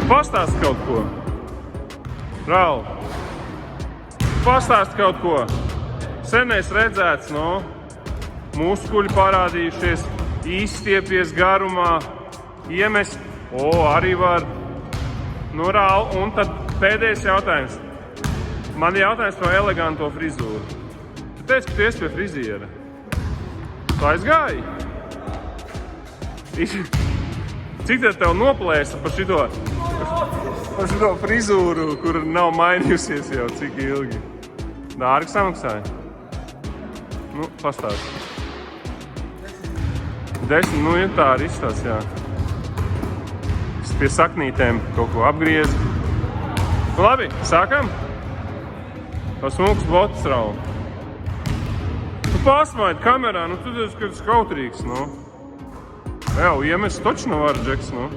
Pastāst kaut ko. Raul. Pastāst kaut ko. Senais redzēts, no. Muskuļi parādījušies, izstiepies garumā, iemest. Arī var. Nu, Raul, un tad pēdējais jautājums. Man ir jautājums par eleganto frizūru. Tu teici, ka tu esi pie friziera. Tu aizgāji? Cik tev noplēsa par šito frizūru, kur nav mainījusies jau cik ilgi? Dārgi samaksāja? Nu, pastāsti. 10, nu, ja tā arī izstās, jā. Es pie saknītēm kaut ko apgriezu. Labi, sākam? Tas smūgs botas, Raul. Tu pasmaidi kamerā, nu tu esi kautrīgs, nu. Jau, iemest toči no var, Džeks, nu.